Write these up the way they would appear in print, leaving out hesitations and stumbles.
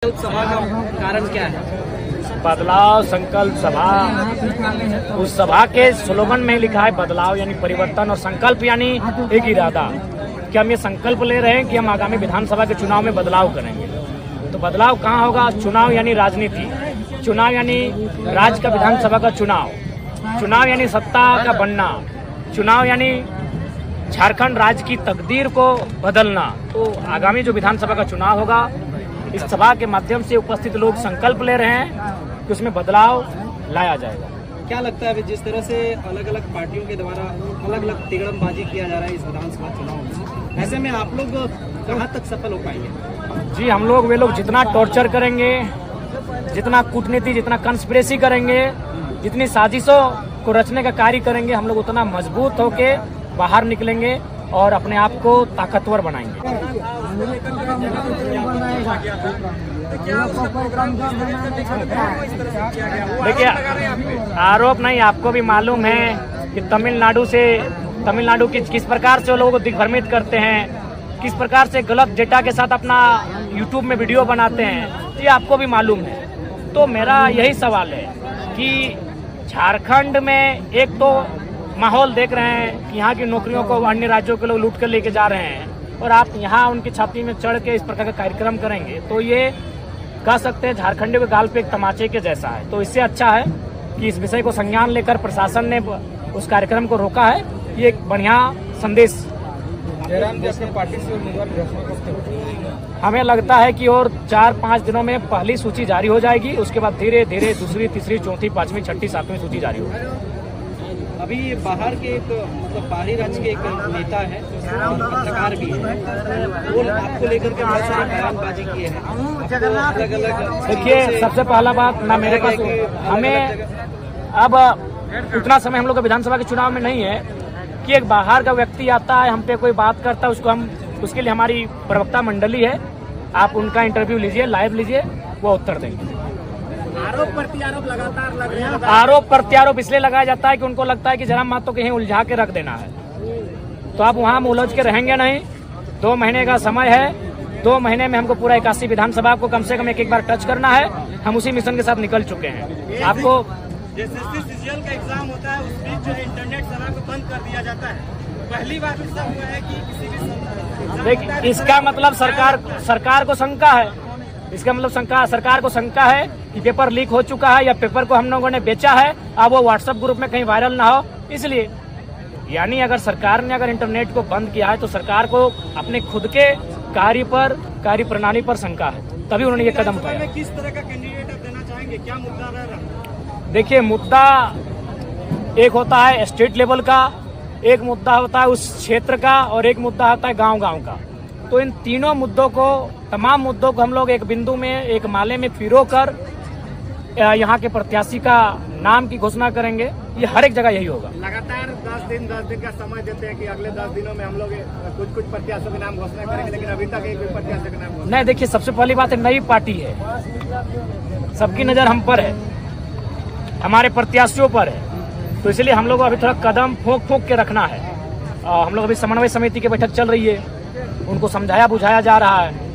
सभा का कारण क्या है? बदलाव संकल्प सभा, उस सभा के स्लोगन में लिखा है बदलाव यानी परिवर्तन, और संकल्प यानी एक इरादा कि हम ये संकल्प ले रहे हैं कि हम आगामी विधानसभा के चुनाव में बदलाव करेंगे। तो बदलाव कहाँ होगा? चुनाव यानी राजनीति, चुनाव यानी राज्य का विधानसभा का चुनाव, चुनाव यानी सत्ता का बनना, चुनाव यानी झारखंड राज्य की तकदीर को बदलना। तो आगामी जो विधानसभा का चुनाव होगा, इस सभा के माध्यम से उपस्थित लोग संकल्प ले रहे हैं कि उसमें बदलाव लाया जाएगा। क्या लगता है अभी जिस तरह से अलग अलग पार्टियों के द्वारा अलग अलग तिगड़मबाजी किया जा रहा है इस विधानसभा चुनाव में, ऐसे में आप लोग कहाँ तक सफल हो पाएंगे? जी, हम लोग वे लोग जितना टॉर्चर करेंगे, जितना कूटनीति, जितना कंस्पिरेसी करेंगे, जितनी साजिशों को रचने का कार्य करेंगे, हम लोग उतना मजबूत होके बाहर निकलेंगे और अपने आप को ताकतवर बनाएंगे। देखिए, आरोप नहीं, आपको भी मालूम है कि तमिलनाडु की किस प्रकार से लोगों को दिग्भ्रमित करते हैं, किस प्रकार से गलत डेटा के साथ अपना यूट्यूब में वीडियो बनाते हैं, ये आपको भी मालूम है। तो मेरा यही सवाल है कि झारखंड में एक तो माहौल देख रहे हैं कि यहाँ की नौकरियों को अन्य राज्यों के लोग लूट कर लेके जा रहे हैं, और आप यहाँ उनकी छाती में चढ़ के इस प्रकार का कार्यक्रम करेंगे तो ये कह सकते हैं झारखंडियों के गाल पे एक तमाचे के जैसा है। तो इससे अच्छा है कि इस विषय को संज्ञान लेकर प्रशासन ने उस कार्यक्रम को रोका है। ये एक बढ़िया संदेश। हमें लगता है कि और 4-5 दिनों में पहली सूची जारी हो जाएगी, उसके बाद धीरे धीरे दूसरी, तीसरी, चौथी, पांचवी, छठी, सातवीं सूची जारी होगी। अभी बाहर के एक मतलब बाहरी राज्य के एक नेता है और पत्रकार भी है, वो आपको लेकर के बहुत सारी बयानबाजी किए हैं अलग अलग। देखिए, सबसे पहला बात ना मेरे पास, हमें अब उतना समय हम लोग का विधानसभा के चुनाव में नहीं है कि एक बाहर का व्यक्ति आता है, हम पे कोई बात करता है, उसके लिए हमारी प्रवक्ता मंडली है, आप उनका इंटरव्यू लीजिए, लाइव लीजिए, वो उत्तर देंगे। आरोप प्रत्यारोप लगातार लग रहे हैं। आरोप प्रत्यारोप इसलिए लगाया जाता है कि उनको लगता है कि जरा मातो कहीं उलझा के रख देना है, तो आप वहाँ उलझ के रहेंगे नहीं। 2 महीने का समय है, 2 महीने में हमको पूरा 81 विधानसभा को कम से कम एक बार टच करना है। हम उसी मिशन के साथ निकल चुके हैं। आपको जैसे सीजीएल का एग्जाम होता है, उस बीच जो इंटरनेट सेवा को बंद कर दिया जाता है, पहली बार ऐसा हुआ है कि किसी भी देखिए, इसका मतलब सरकार को शंका है, इसका मतलब सरकार को शंका है कि पेपर लीक हो चुका है या पेपर को हम लोगों ने बेचा है, अब वो व्हाट्सएप ग्रुप में कहीं वायरल ना हो, इसलिए। यानी अगर सरकार ने इंटरनेट को बंद किया है तो सरकार को अपने खुद के कार्य प्रणाली पर शंका है, तभी उन्होंने ये कदम उठाया। किस तरह का कैंडिडेट आप देना चाहेंगे? क्या मुद्दा रह रहा है? देखिए, मुद्दा एक होता है स्टेट लेवल का, एक मुद्दा होता है उस क्षेत्र का, और एक मुद्दा होता है गांव का। तो इन तीनों मुद्दों को, तमाम मुद्दों को हम लोग एक बिंदु में, एक माले में पिरो कर यहाँ के प्रत्याशी का नाम की घोषणा करेंगे। ये हर एक जगह यही होगा। लगातार 10 दिन का समय देते हैं कि अगले 10 दिनों में हम लोग कुछ प्रत्याशियों के नाम घोषणा करेंगे, लेकिन अभी तक एक भी प्रत्याशी का नाम नहीं। देखिए, सबसे पहली बात है, नई पार्टी है, सबकी नजर हम पर है, हमारे प्रत्याशियों पर है, तो इसलिए हम लोग को अभी थोड़ा कदम फूंक के रखना है। हम लोग अभी समन्वय समिति की बैठक चल रही है, उनको समझाया बुझाया जा रहा है।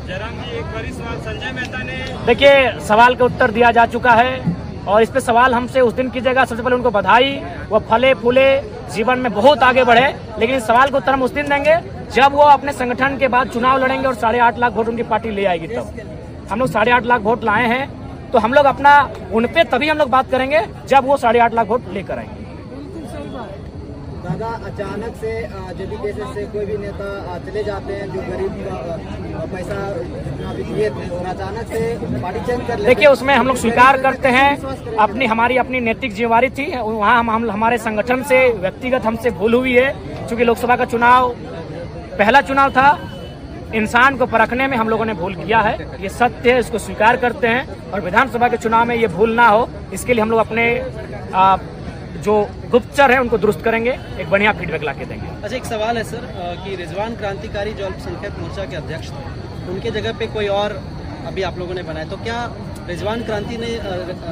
जयराम जी, एक बड़ी सवाल संजय मेहता ने, देखिए, सवाल का उत्तर दिया जा चुका है, और इस पे सवाल हमसे उस दिन कीजिएगा। सबसे पहले उनको बधाई, वो फले फूले, जीवन में बहुत आगे बढ़े, लेकिन इस सवाल का उत्तर हम उस दिन देंगे जब वो अपने संगठन के बाद चुनाव लड़ेंगे और 8.5 लाख वोट उनकी पार्टी ले आएगी। तब हम लोग 8.5 लाख वोट लाए हैं, तो हम लोग अपना उन पे तभी हम लोग बात करेंगे जब वो 8.5 लाख वोट लेकर आएंगे। दादा, अचानक से यदि केसेस से कोई भी नेता चले जाते हैं जो गरीब का पैसा जितना भी दिए थे, और अचानक से पार्टी चेंज कर लेते हैं, देखिए, उसमें हम लोग स्वीकार करते हैं, हमारी अपनी नैतिक जिम्मेवारी थी वहाँ। हम हमारे संगठन से व्यक्तिगत हमसे भूल हुई है, क्योंकि लोकसभा का चुनाव पहला चुनाव था, इंसान को परखने में हम लोगों ने भूल किया है, ये सत्य है, इसको स्वीकार करते हैं, और विधानसभा के चुनाव में ये भूल ना हो, इसके लिए हम लोग अपने जो गुप्तचर है उनको दुरुस्त करेंगे, एक बढ़िया फीडबैक लाके देंगे। अच्छा, एक सवाल है सर कि रिजवान क्रांतिकारी जो अल्पसंख्यक मोर्चा के अध्यक्ष थे, उनके जगह पे कोई और अभी आप लोगों ने बनाया, तो क्या रिजवान क्रांति ने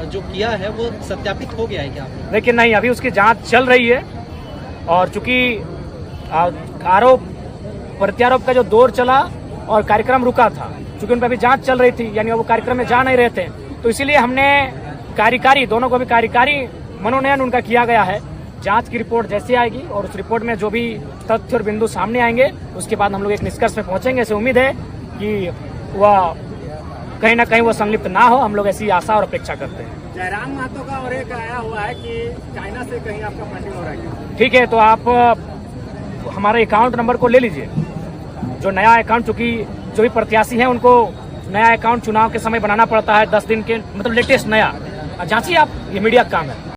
जो किया है वो सत्यापित हो गया है क्या? देखिए, नहीं, अभी उसकी जांच चल रही है, और चूंकि आरोप प्रत्यारोप का जो दौर चला और कार्यक्रम रुका था, क्योंकि उन पर अभी जांच चल रही थी, यानी वो कार्यक्रम में जा नहीं रहे थे। तो इसीलिए हमने कार्यकारी, दोनों को भी कार्यकारी मनोनयन उनका किया गया है। जांच की रिपोर्ट जैसे आएगी और उस रिपोर्ट में जो भी तथ्य और बिंदु सामने आएंगे, उसके बाद हम लोग एक निष्कर्ष में पहुंचेंगे। ऐसे उम्मीद है कि वह कहीं ना कहीं वो संलिप्त ना हो, हम लोग ऐसी आशा और अपेक्षा करते हैं। जयराम महतो का और एक आया हुआ है कि चाइना से कहीं आपका फंडिंग हो रहा है। ठीक है, तो आप हमारे अकाउंट नंबर को ले लीजिए, जो नया अकाउंट, चूंकि जो भी प्रत्याशी हैं उनको नया अकाउंट चुनाव के समय बनाना पड़ता है, 10 दिन के, मतलब लेटेस्ट नया। जांचिए आप, ये मीडिया का काम है।